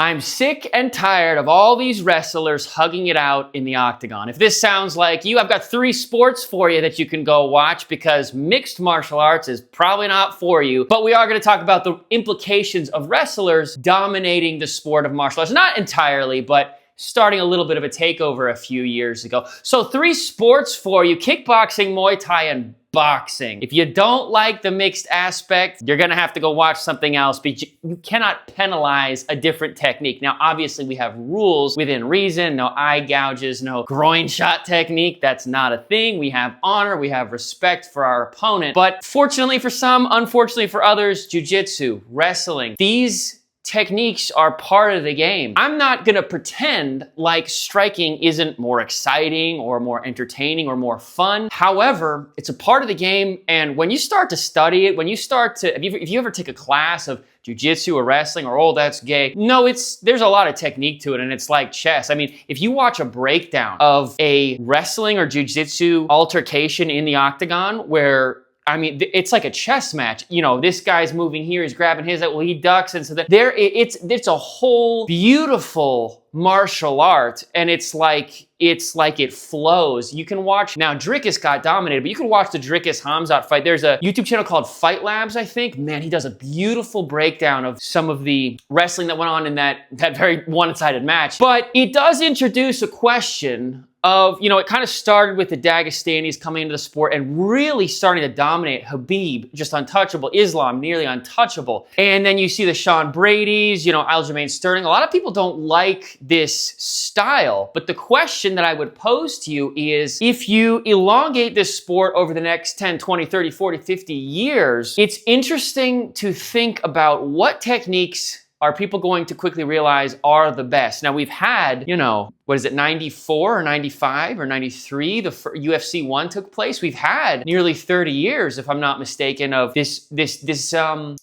I'm sick and tired of all these wrestlers hugging it out in the octagon. If this sounds like you, I've got 3 sports for you that you can go watch because mixed martial arts is probably not for you. But we are going to talk about the implications of wrestlers dominating the sport of martial arts. Not entirely, but starting a little bit of a takeover a few years ago. So 3 sports for you: kickboxing, Muay Thai, and boxing. If you don't like the mixed aspect, you're gonna have to go watch something else, but you cannot penalize a different technique. Now, obviously we have rules within reason: no eye gouges, no groin shot technique. That's not a thing. We have honor, we have respect for our opponent. But fortunately for some, unfortunately for others, jiu-jitsu, wrestling, these techniques are part of the game. I'm not gonna pretend like striking isn't more exciting or more entertaining or more fun. However, it's a part of the game, and when you start to study it, when you start to, if you ever take a class of jiu-jitsu or wrestling, or oh, that's gay. No, there's a lot of technique to it, and it's like chess. I mean, if you watch a breakdown of a wrestling or jiu-jitsu altercation in the octagon where, I mean, it's like a chess match. You know, this guy's moving here, he's grabbing his, well, he ducks, and so it's a whole beautiful martial art, and it's like it flows. You can watch, now Dricus got dominated, but you can watch the Dricus Hamzat fight. There's a YouTube channel called Fight Labs, I think. Man, he does a beautiful breakdown of some of the wrestling that went on in that very one-sided match. But it does introduce a question of, you know, it kind of started with the Dagestanis coming into the sport and really starting to dominate. Habib, just untouchable. Islam, nearly untouchable. And then you see the Sean Brady's, you know, Aljamain Sterling. A lot of people don't like this style, but the question that I would pose to you is, if you elongate this sport over the next 10, 20, 30, 40, 50 years, it's interesting to think about what techniques are people going to quickly realize are the best. Now, we've had, you know, what is it, 94 or 95 or 93, the UFC 1 took place. We've had nearly 30 years, if I'm not mistaken, of this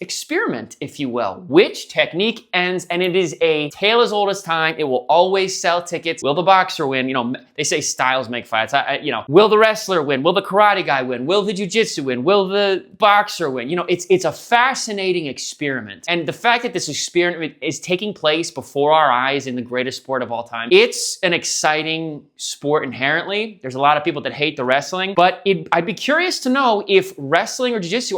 experiment, if you will. Which technique ends, and it is a tale as old as time. It will always sell tickets. Will the boxer win? You know, they say styles make fights. You know, will the wrestler win? Will the karate guy win? Will the jiu-jitsu win? Will the boxer win? You know, it's a fascinating experiment. And the fact that this experiment is taking place before our eyes in the greatest sport of all time, it's an exciting sport inherently. There's a lot of people that hate the wrestling, but I'd be curious to know if wrestling or jiu-jitsu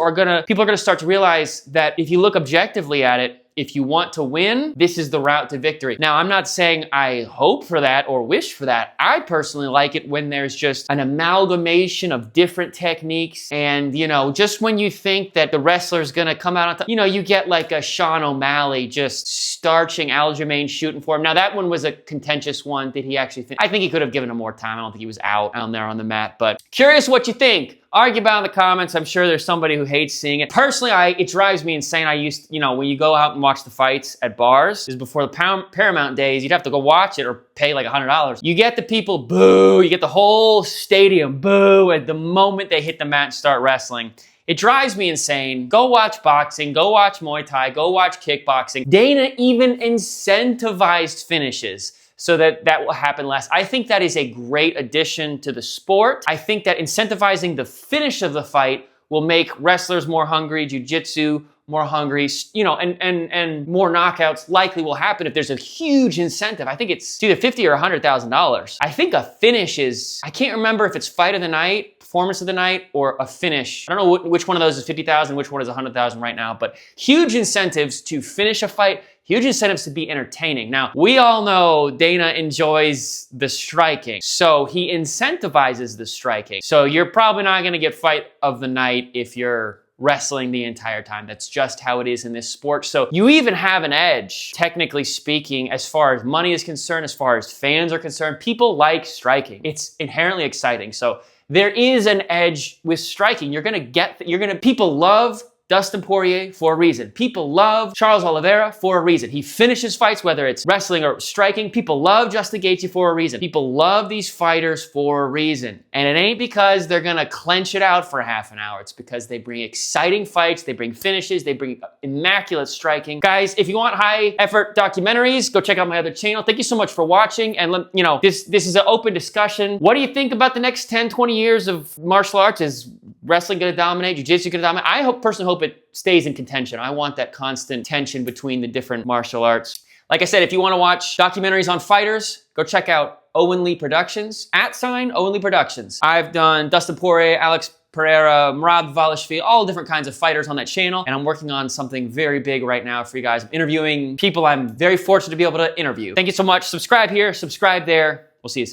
people are gonna start to realize that if you look objectively at it, if you want to win, this is the route to victory. Now, I'm not saying I hope for that or wish for that. I personally like it when there's just an amalgamation of different techniques, and, you know, just when you think that the wrestler's gonna come out on top, you know, you get like a Sean O'Malley just starching Aljamain, shooting for him. Now, that one was a contentious one. Did he actually think? I think he could have given him more time. I don't think he was out on there on the mat, but curious what you think. Argue about in the comments. I'm sure there's somebody who hates seeing it. Personally, it drives me insane. You know, when you go out and watch the fights at bars, is before the Paramount days, you'd have to go watch it or pay like $100. You get the people boo, you get the whole stadium boo at the moment they hit the mat and start wrestling. It drives me insane. Go watch boxing, go watch Muay Thai, go watch kickboxing. Dana even incentivized finishes so that will happen less. I think that is a great addition to the sport. I think that incentivizing the finish of the fight will make wrestlers more hungry, jiu-jitsu more hungry, you know, and more knockouts likely will happen if there's a huge incentive. I think it's either $50,000 or $100,000. I think a finish is, I can't remember if it's fight of the night, performance of the night, or a finish. I don't know which one of those is 50,000, which one is 100,000 right now, but huge incentives to finish a fight, huge incentives to be entertaining. Now, we all know Dana enjoys the striking, so he incentivizes the striking. So you're probably not gonna get fight of the night if you're wrestling the entire time. That's just how it is in this sport. So you even have an edge, technically speaking, as far as money is concerned, as far as fans are concerned. People like striking. It's inherently exciting. So there is an edge with striking. People love Dustin Poirier for a reason. People love Charles Oliveira for a reason. He finishes fights, whether it's wrestling or striking. People love Justin Gaethje for a reason. People love these fighters for a reason. And it ain't because they're gonna clench it out for half an hour. It's because they bring exciting fights, they bring finishes, they bring immaculate striking. Guys, if you want high effort documentaries, go check out my other channel. Thank you so much for watching. And you know, this is an open discussion. What do you think about the next 10, 20 years of martial arts? Is wrestling gonna dominate? Jiu-jitsu gonna dominate? Personally hope it stays in contention. I want that constant tension between the different martial arts. Like I said, if you want to watch documentaries on fighters, go check out Owen Lee Productions, @Owen Lee Productions. I've done Dustin Poirier, Alex Pereira, Merab Dvalishvili, all different kinds of fighters on that channel. And I'm working on something very big right now for you guys. I'm interviewing people I'm very fortunate to be able to interview. Thank you so much. Subscribe here, subscribe there. We'll see you soon.